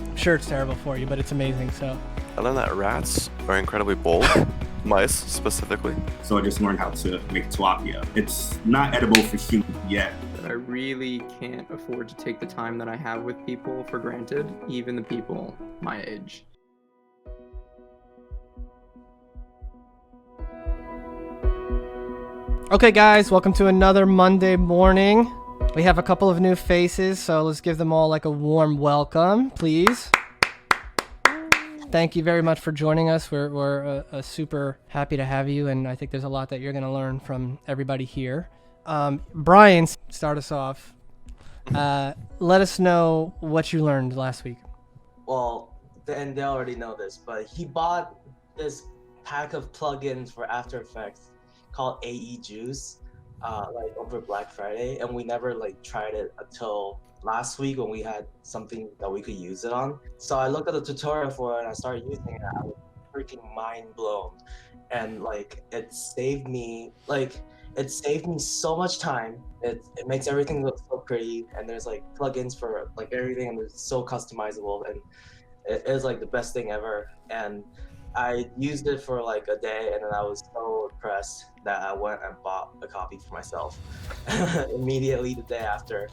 I'm sure it's terrible for you, but it's amazing. So I learned that rats are incredibly bold, mice specifically. So I just learned how to make tilapia. It's not edible for humans yet. I really can't afford to take the time that I have with people for granted, even the people my age. okay, guys, welcome to another Monday morning. We have a couple of new faces, so let's give them all like a warm welcome, please. Thank you very much for joining us. We're super happy to have you, and I think there's a lot that you're going to learn from everybody here. Brian, start us off. Let us know what you learned last week. Well, and they already know this, but he bought this pack of plugins for After Effects called AE Juice, like over Black Friday, and we never like tried it until last week when we had something that we could use it on. So I looked at the tutorial for it and I started using it. I was freaking mind blown, and like it saved me so much time. It makes everything look so pretty, and there's like plugins for like everything, and it's so customizable, and it is like the best thing ever. And I used it for like a day, and then I was so impressed that I went and bought a copy for myself immediately the day after.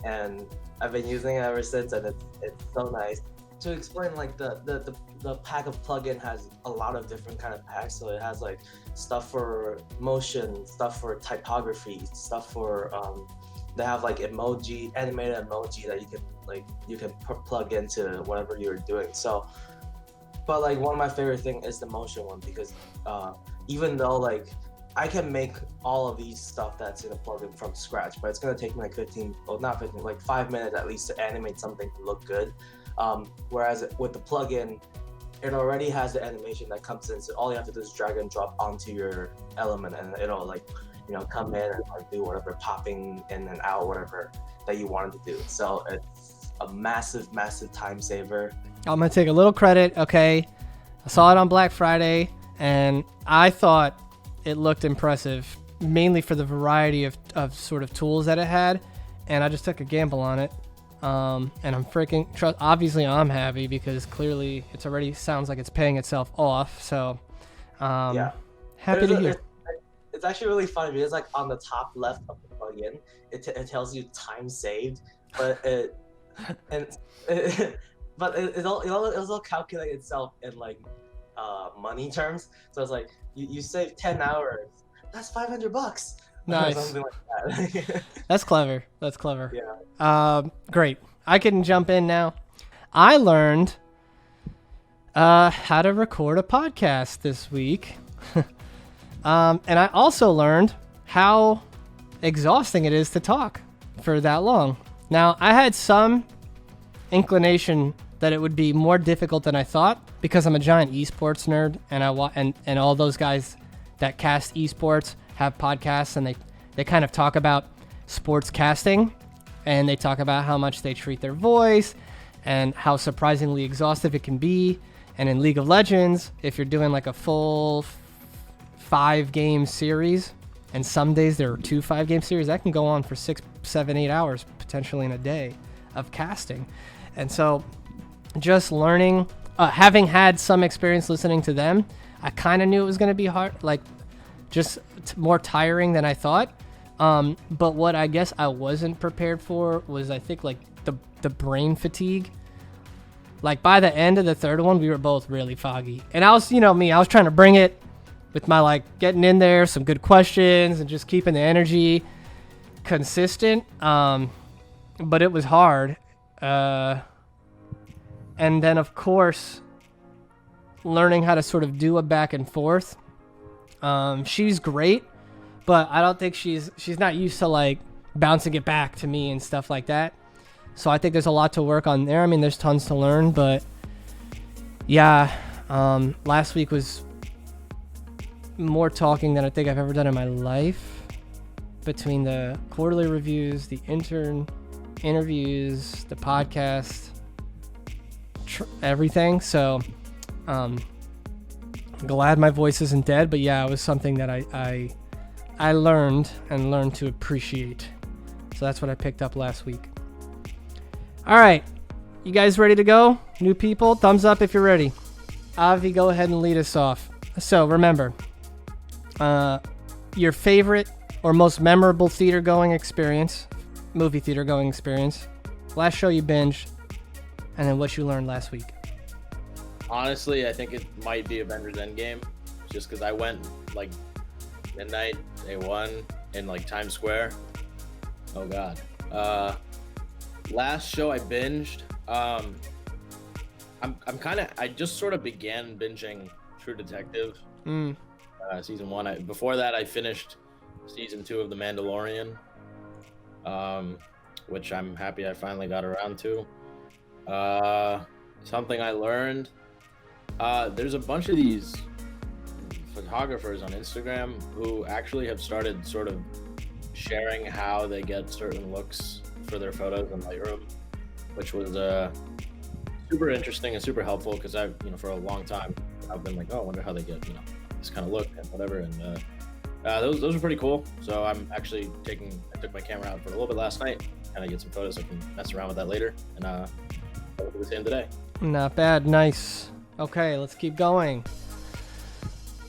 And I've been using it ever since, and it's so nice. To explain, like the pack of plugin has a lot of different kind of packs. So it has like stuff for motion, stuff for typography, stuff for they have like animated emoji that you can plug into whatever you're doing. So, but like one of my favorite thing is the motion one, because even though like I can make all of these stuff that's in a plugin from scratch, but it's gonna take me like 5 minutes at least to animate something to look good. Whereas with the plugin, it already has the animation that comes in, so all you have to do is drag and drop onto your element, and it'll like, come in and like do whatever, popping in and out, whatever that you wanted to do. So it's a massive time saver. I'm going to take a little credit, okay? I saw it on Black Friday, and I thought it looked impressive, mainly for the variety of sort of tools that it had, and I just took a gamble on it. And I'm obviously I'm happy, because clearly it's already sounds like it's paying itself off. So, happy to hear. It's actually really funny, because like on the top left of the plugin, it tells you time saved, but it'll calculate itself in like money terms. So it's like you save 10 hours, that's $500. Nice. Something like that. That's clever. Yeah. Great. I can jump in now. I learned how to record a podcast this week. And I also learned how exhausting it is to talk for that long. Now, I had some inclination that it would be more difficult than I thought, because I'm a giant esports nerd, and all those guys that cast esports have podcasts, and they kind of talk about sports casting, and they talk about how much they treat their voice and how surprisingly exhaustive it can be. And in League of Legends, if you're doing like a full 5-game series, and some days there are 2 5-game series, that can go on for 6, 7, 8 hours potentially in a day of casting. And so just learning, having had some experience listening to them, I kind of knew it was going to be hard, like just more tiring than I thought. But what I guess I wasn't prepared for was, I think, like the brain fatigue. Like by the end of the third one, we were both really foggy, and I was, I was trying to bring it with my like getting in there, some good questions, and just keeping the energy consistent. But it was hard. And then of course, learning how to sort of do a back and forth. She's great, but I don't think she's not used to like bouncing it back to me and stuff like that. So I think there's a lot to work on there. I mean, there's tons to learn, but yeah, last week was more talking than I think I've ever done in my life, between the quarterly reviews, the intern interviews, the podcast, everything. So glad my voice isn't dead, but yeah, it was something that I learned to appreciate. So that's what I picked up last week. All right, You guys ready to go? New people, thumbs up if you're ready. Avi, go ahead and lead us off. So remember, your favorite or most memorable movie theater going experience, last show you binged, and then what you learned last week. Honestly, I think it might be Avengers Endgame, just because I went like midnight, day one, in like Times Square. Oh God. Last show I binged. I just sort of began binging True Detective, season 1. Before that, I finished season 2 of The Mandalorian, which I'm happy I finally got around to. Something I learned. There's a bunch of these photographers on Instagram who actually have started sort of sharing how they get certain looks for their photos in Lightroom, which was super interesting and super helpful because for a long time I've been like, oh, I wonder how they get this kind of look and whatever, and those were pretty cool. So I'm actually I took my camera out for a little bit last night, kind of get some photos. I can mess around with that later, and I'll do the same today. Not bad. Nice. Okay, let's keep going.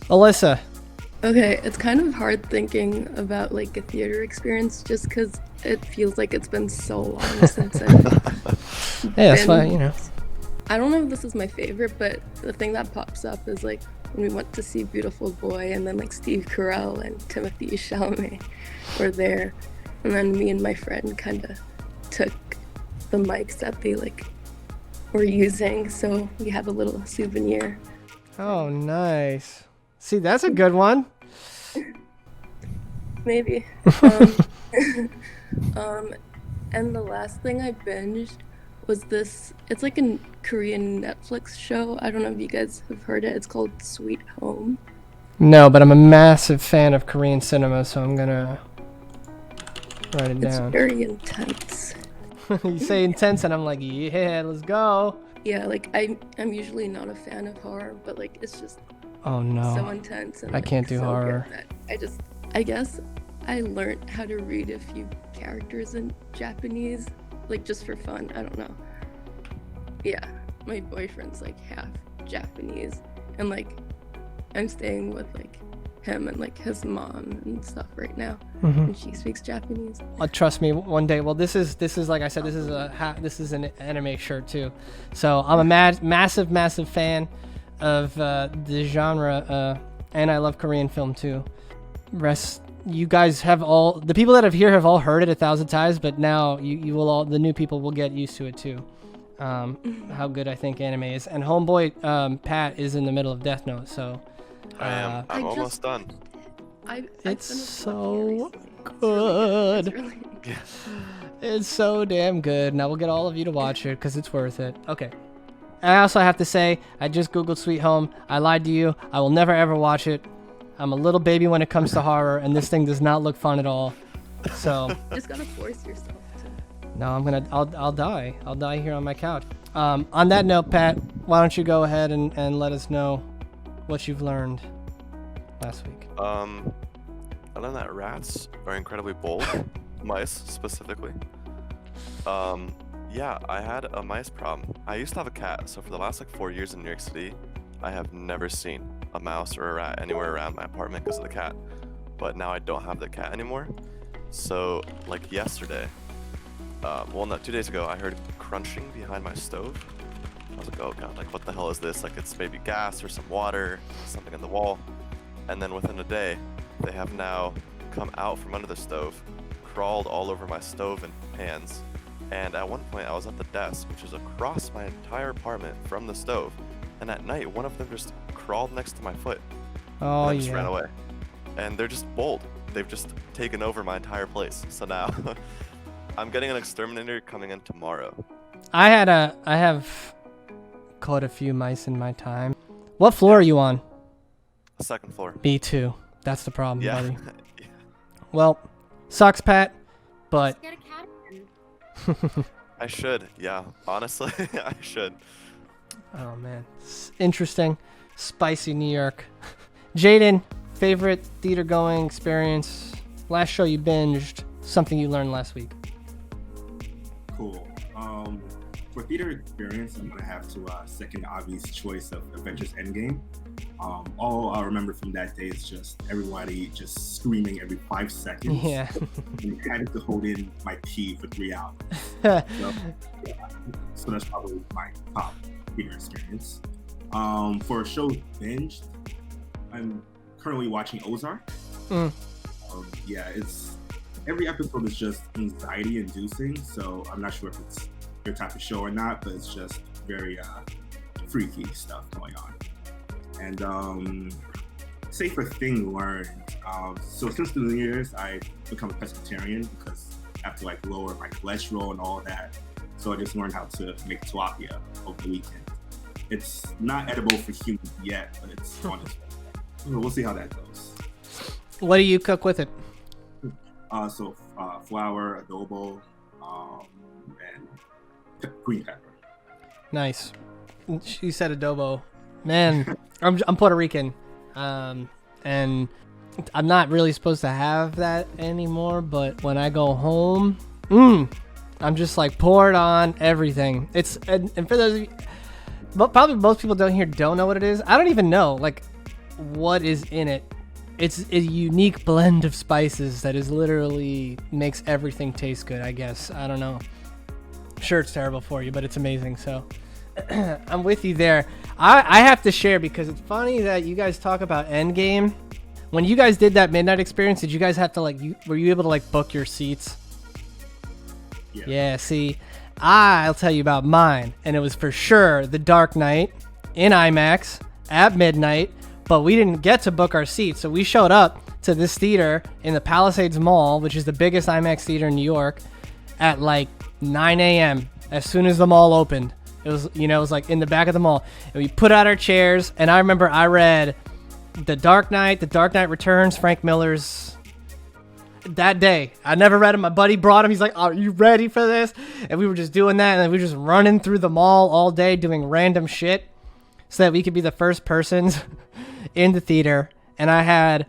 Alyssa. Okay, it's kind of hard thinking about like a theater experience just because it feels like it's been so long since I've Yeah, that's fine, I don't know if this is my favorite, but the thing that pops up is like when we went to see Beautiful Boy, and then like Steve Carell and Timothée Chalamet were there, and then me and my friend kind of took the mics that they like were using, so we have a little souvenir. Oh, nice. See, that's a good one. Maybe. And the last thing I binged was this. It's like a Korean Netflix show. I don't know if you guys have heard it. It's called Sweet Home. No, but I'm a massive fan of Korean cinema, so I'm gonna write it down. It's very intense. You say intense, and I'm like, yeah, let's go. Yeah, like I'm usually not a fan of horror, but like it's just Oh no. so intense. And I can't do so horror. good that I guess I learned how to read a few characters in Japanese, like just for fun. I don't know. Yeah, my boyfriend's like half Japanese, and like I'm staying with like him and like his mom and stuff right now, and she speaks Japanese. Trust me, one day. Well, this is like I said, this is an anime shirt too. So I'm a massive fan of the genre, and I love Korean film too. You guys have the people that have here have all heard it 1,000 times, but now you will all, the new people will get used to it too. How good I think anime is, and homeboy Pat is in the middle of Death Note, so. I am. I'm almost done. It's so good. It's really It's so damn good. Now we'll get all of you to watch it because it's worth it. Okay. I also have to say, I just Googled Sweet Home. I lied to you. I will never ever watch it. I'm a little baby when it comes to horror, and this thing does not look fun at all. So. You just gotta force yourself to. No, I'll die. I'll die here on my couch. On that note, Pat, why don't you go ahead and let us know what you've learned last week. I learned that rats are incredibly bold, mice specifically. Yeah, I had a mice problem. I used to have a cat, so for the last 4 years in New York City, I have never seen a mouse or a rat anywhere around my apartment because of the cat. But now I don't have the cat anymore. So yesterday, 2 days ago, I heard crunching behind my stove. I was like, oh god, what the hell is this? It's maybe gas or some water, something in the wall. And then within a day, they have now come out from under the stove, crawled all over my stove and pans. And at one point, I was at the desk, which is across my entire apartment from the stove. And at night, one of them just crawled next to my foot. Oh, and I just yeah. ran away. And they're just bold. They've just taken over my entire place. So now, I'm getting an exterminator coming in tomorrow. I have caught a few mice in my time. What floor are you on? The second floor. Me too. That's the problem, Yeah. buddy. Yeah. Well, sucks, Pat, but Get a cat again. I should. Yeah. Honestly, I should. oh man, it's interesting, spicy New York. Jaden, favorite theater going experience? Last show you binged? Something you learned last week? Cool. For theater experience, I'm gonna have to second the obvious choice of Avengers Endgame. All I remember from that day is just everybody just screaming every 5 seconds. Yeah. And having to hold in my tea for 3 hours. So that's probably my top theater experience. For a show binged, I'm currently watching Ozark. Yeah, it's every episode is just anxiety inducing, so I'm not sure if it's your type of show or not, but it's just very freaky stuff going on. And safer thing learned. So since the New Year's, I've become a pescatarian because I have to like lower my cholesterol and all that. So I just learned how to make tilapia over the weekend. It's not edible for humans yet, but it's on its way. So we'll see how that goes. What do you cook with it? So flour, adobo, and green pepper. Nice. She said adobo. Man, I'm Puerto Rican, and I'm not really supposed to have that anymore. But when I go home, I'm just like pour it on everything. It's and for those of you, probably most people don't know what it is. I don't even know like what is in it. It's a unique blend of spices that is literally makes everything taste good. I guess I don't know. I'm sure it's terrible for you, but it's amazing. So. I'm with you there. I have to share because it's funny that you guys talk about Endgame. When you guys did that midnight experience, did you guys have to were you able to like book your seats? Yeah, see, I'll tell you about mine. And it was for sure The Dark Knight in IMAX at midnight, but we didn't get to book our seats. So we showed up to this theater in the Palisades Mall, which is the biggest IMAX theater in New York, at like 9 a.m. as soon as the mall opened. It was, it was like in the back of the mall. And we put out our chairs, and I remember I read The Dark Knight Returns, Frank Miller's, that day. I never read it. My buddy brought him. He's like, are you ready for this? And we were just doing that, and we were just running through the mall all day doing random shit so that we could be the first persons in the theater. And I had,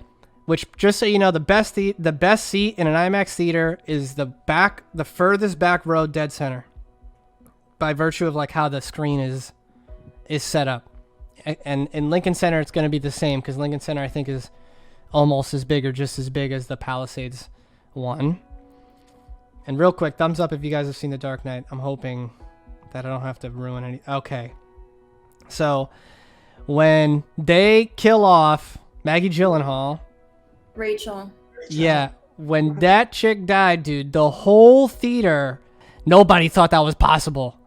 which just so you know, the best seat in an IMAX theater is the furthest back row dead center. By virtue of like how the screen is set up, and in Lincoln Center it's going to be the same because Lincoln Center I think is almost as big or just as big as the Palisades one. And real quick, thumbs up if you guys have seen The Dark Knight. I'm hoping that I don't have to ruin any. Okay, so when they kill off Maggie Gyllenhaal, Rachel. yeah, when that chick died, dude, the whole theater, nobody thought that was possible.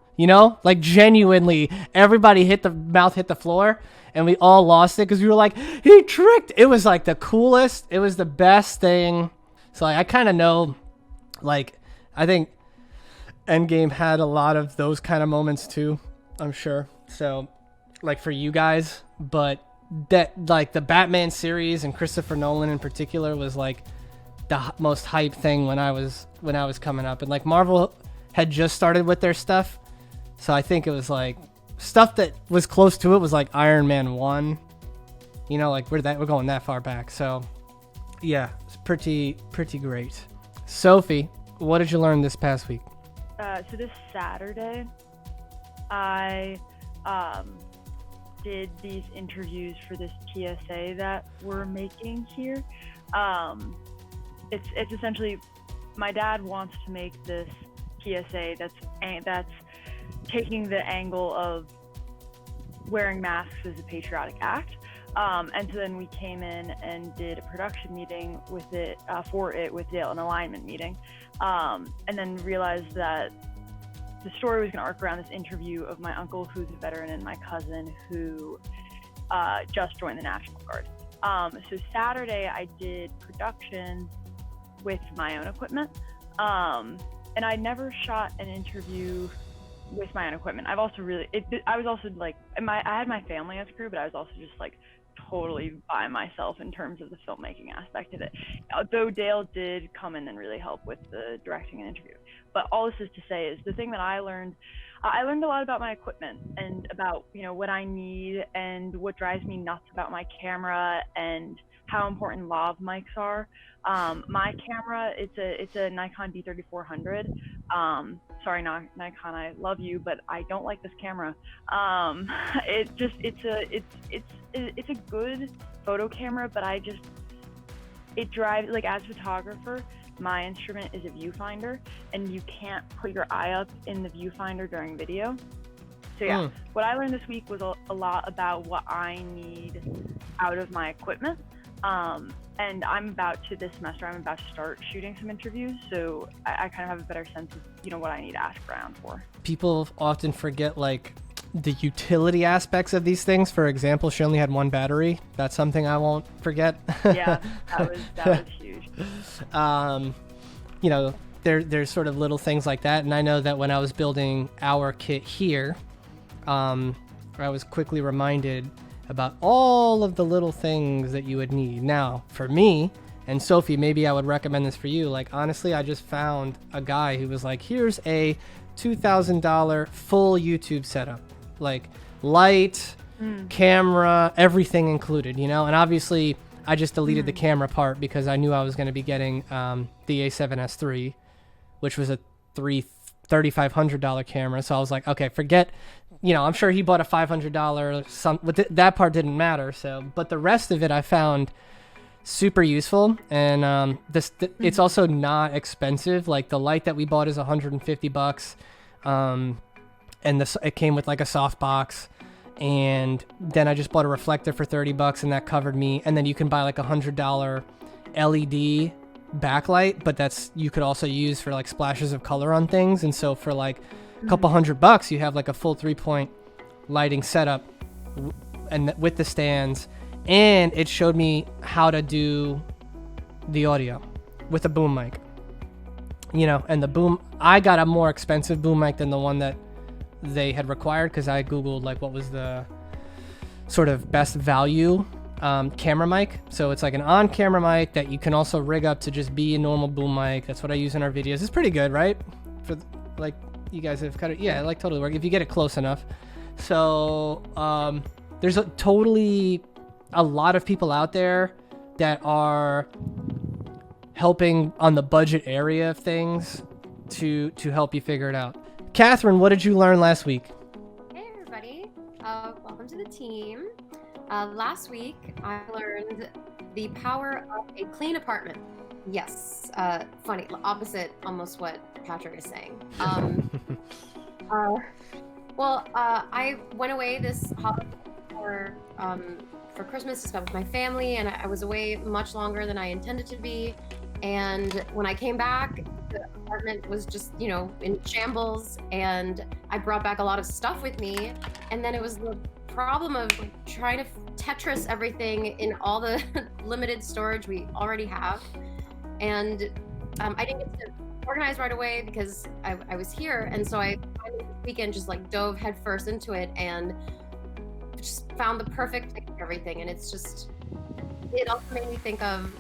Like genuinely, everybody hit the floor, and we all lost it because we were like, he tricked. It was like the coolest. It was the best thing. So I kind of know, like, I think Endgame had a lot of those kind of moments too, I'm sure. So, like for you guys, but that like the Batman series and Christopher Nolan in particular was like the most hype thing when I was coming up, and like Marvel had just started with their stuff. So I think it was like stuff that was close to it was like Iron Man 1. Like we're going that far back. So yeah, it's pretty great. Sophie, what did you learn this past week? So this Saturday, I did these interviews for this PSA that we're making here. It's essentially, my dad wants to make this PSA that's taking the angle of wearing masks as a patriotic act. And so then we came in and did a production meeting with it with Dale, an alignment meeting, and then realized that the story was going to arc around this interview of my uncle, who's a veteran, and my cousin, who just joined the National Guard. So Saturday I did production with my own equipment, and I never shot an interview with my own equipment. I was also like, I had my family as crew, but I was also just like totally by myself in terms of the filmmaking aspect of it. Though Dale did come in and really help with the directing and interview. But all this is to say is the thing that I learned, I learned a lot about my equipment and about, what I need and what drives me nuts about my camera and how important lav mics are. My camera, it's a Nikon D3400. Sorry, Nikon, I love you, but I don't like this camera. It's a good photo camera, but it drives, like, as a photographer, my instrument is a viewfinder, and you can't put your eye up in the viewfinder during video. So yeah, what I learned this week was a lot about what I need out of my equipment. And this semester, I'm about to start shooting some interviews, so I kind of have a better sense of, what I need to ask around for. People often forget, like, the utility aspects of these things. For example, she only had one battery. That's something I won't forget. Yeah, that was huge. There's sort of little things like that, and I know that when I was building our kit here, I was quickly reminded about all of the little things that you would need. Now, for me, and Sophie, maybe I would recommend this for you. Like, honestly, I just found a guy who was like, here's a $2,000 full YouTube setup. Like, light, camera, everything included, And obviously, I just deleted the camera part because I knew I was going to be getting the A7S III, which was a $3,500 camera. So I was like, okay, forget, I'm sure he bought a $500 but that part didn't matter. So, but the rest of it I found super useful, and it's also not expensive. Like, the light that we bought is $150, and it came with like a soft box, and then I just bought a reflector for $30, and that covered me. And then you can buy like $100 LED backlight, but you could also use for like splashes of color on things. And so for like a couple $100, you have like a full 3-point lighting setup and with the stands. And it showed me how to do the audio with a boom mic, and the boom, I got a more expensive boom mic than the one that they had required, because I Googled like what was the sort of best value camera mic. So it's like an on-camera mic that you can also rig up to just be a normal boom mic. That's what I use in our videos. It's pretty good, right? For like, you guys have kind of, yeah, like totally work if you get it close enough. So there's a lot of people out there that are helping on the budget area of things to help you figure it out. Catherine, what did you learn last week? Hey everybody, welcome to the team. Last week I learned the power of a clean apartment. Yes, funny, opposite almost what Patrick is saying. I went away this holiday for Christmas to spend with my family, and I was away much longer than I intended to be. And when I came back, the apartment was just, in shambles, and I brought back a lot of stuff with me. And then it was the problem of trying to Tetris everything in all the limited storage we already have. And I didn't get to organize right away because I was here. And so I finally this weekend just like dove headfirst into it and just found the perfect thing for everything. And it also made me think of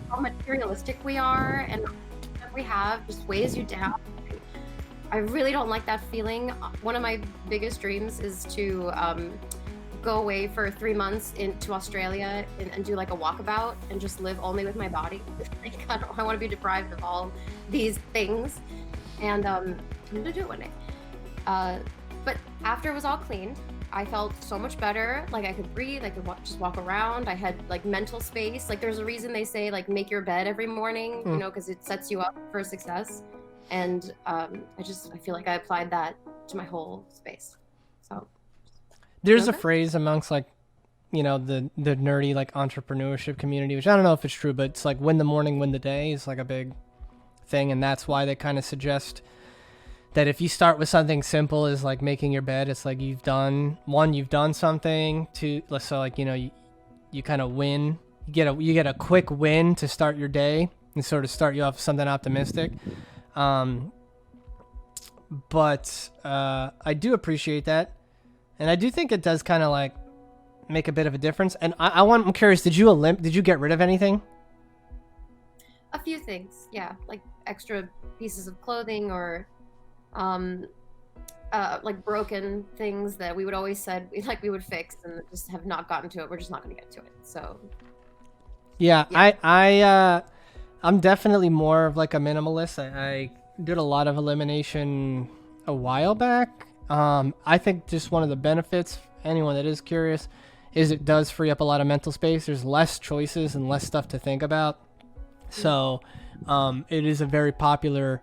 how materialistic we are, and what we have just weighs you down. I really don't like that feeling. One of my biggest dreams is to go away for 3 months to Australia and do like a walkabout and just live only with my body. I want to be deprived of all these things, and I'm gonna do it one day. But after it was all cleaned, I felt so much better. Like, I could breathe, I could just walk around. I had like mental space. Like, there's a reason they say like make your bed every morning, because it sets you up for success. And I feel like I applied that to my whole space. So there's a phrase amongst like, the nerdy like entrepreneurship community, which I don't know if it's true, but it's like win the morning, win the day is like a big thing. And that's why they kind of suggest that if you start with something simple as like making your bed, it's like you've done something. So like, you kind of win. You get a quick win to start your day and sort of start you off with something optimistic. But I do appreciate that, and I do think it does kind of like make a bit of a difference. And I'm curious, did you get rid of anything? A few things, yeah, like extra pieces of clothing or like broken things that we would always said we would fix and just have not gotten to it. We're just not going to get to it. So yeah. I'm definitely more of like a minimalist. I did a lot of elimination a while back. I think just one of the benefits, anyone that is curious, is it does free up a lot of mental space. There's less choices and less stuff to think about. So it is a very popular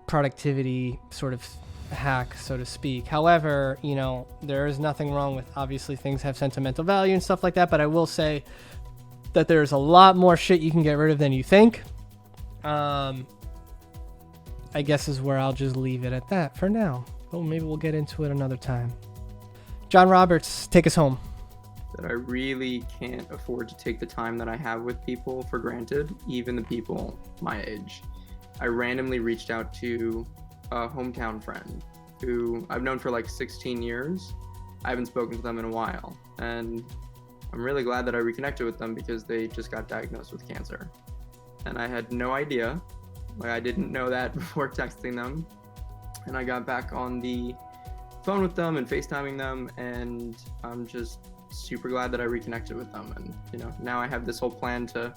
productivity sort of hack, so to speak. However, you know, there is nothing wrong with, obviously things have sentimental value and stuff like that, but I will say that there's a lot more shit you can get rid of than you think. I guess is where I'll just leave it at that for now. Well, maybe we'll get into it another time. John Roberts, take us home. That I really can't afford to take the time that I have with people for granted, even the people my age. I randomly reached out to a hometown friend who I've known for like 16 years. I haven't spoken to them in a while, and I'm really glad that I reconnected with them because they just got diagnosed with cancer. And I had no idea. Like, I didn't know that before texting them. And I got back on the phone with them and FaceTiming them, and I'm just super glad that I reconnected with them. And, you know, now I have this whole plan to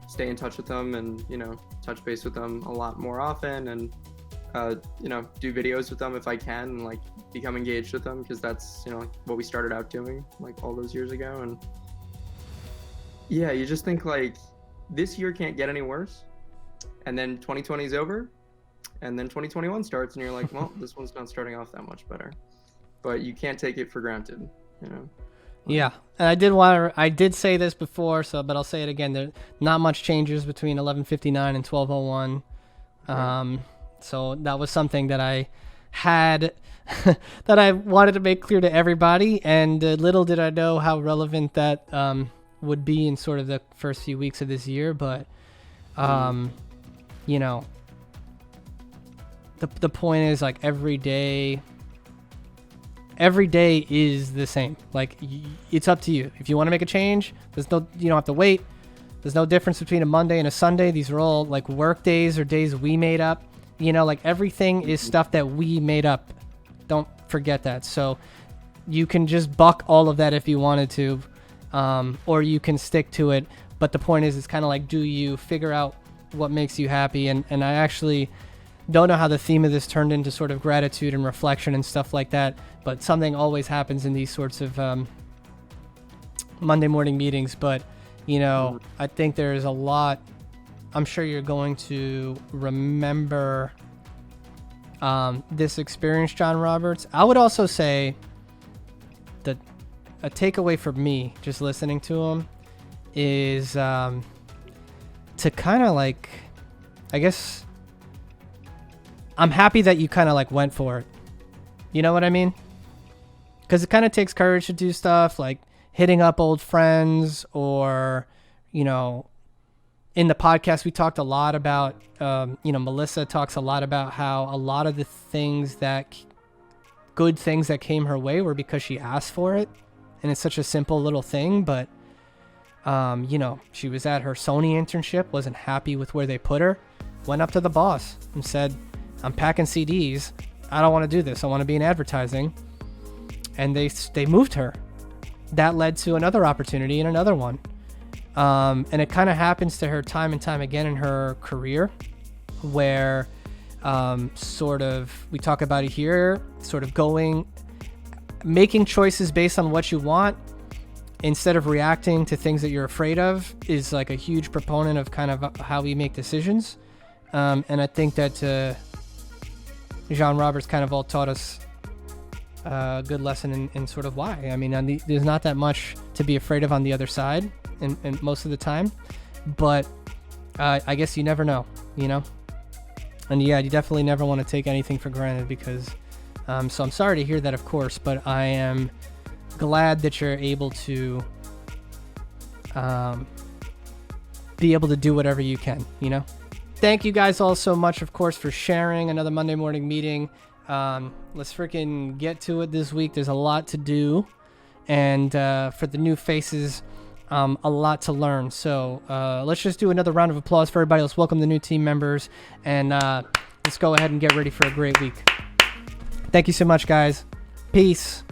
stay in touch with them and, you know, touch base with them a lot more often and, you know, do videos with them if I can and, like, become engaged with them, because that's, you know, what we started out doing, like, all those years ago. And yeah, you just think, like, this year can't get any worse. And then 2020 is over. And then 2021 starts, and you're like, well, this one's not starting off that much better. But you can't take it for granted, you know? Yeah, and I did say this before, but I'll say it again. There not much changes between 11:59 and 12:01. Right. So that was something that I had that I wanted to make clear to everybody, and little did I know how relevant that would be in sort of the first few weeks of this year. But you know, the point is, like, every day is the same. Like, it's up to you. If you want to make a change, you don't have to wait. There's no difference between a Monday and a Sunday. These are all like work days or days we made up. You know, like, everything is stuff that we made up. Don't forget that. So you can just buck all of that if you wanted to, or you can stick to it. But the point is, it's kind of like, do you figure out what makes you happy? And I actually don't know how the theme of this turned into sort of gratitude and reflection and stuff like that, but something always happens in these sorts of Monday morning meetings. But, you know, I think there's a lot. I'm sure you're going to remember this experience, John Roberts. I would also say that a takeaway for me, just listening to him, is to kind of, like, I guess, I'm happy that you kind of, like, went for it. You know what I mean? Because it kind of takes courage to do stuff like hitting up old friends, or, you know, in the podcast we talked a lot about, you know, Melissa talks a lot about how a lot of the good things that came her way were because she asked for it. And it's such a simple little thing, but, you know, she was at her Sony internship, wasn't happy with where they put her, went up to the boss and said, I'm packing CDs. I don't want to do this. I want to be in advertising. And they moved her. That led to another opportunity and another one. And it kind of happens to her time and time again in her career, where sort of, we talk about it here, sort of making choices based on what you want instead of reacting to things that you're afraid of is like a huge proponent of kind of how we make decisions. And I think that John Roberts kind of all taught us a good lesson in sort of why. I mean, there's not that much to be afraid of on the other side, and most of the time, but I guess you never know, you know? And yeah, you definitely never want to take anything for granted, because so I'm sorry to hear that, of course, but I am glad that you're able to be able to do whatever you can, you know? Thank you guys all so much, of course, for sharing another Monday morning meeting. Let's freaking get to it this week. There's a lot to do, and for the new faces, a lot to learn. So let's just do another round of applause for everybody. Let's welcome the new team members, and let's go ahead and get ready for a great week. Thank you so much, guys. Peace.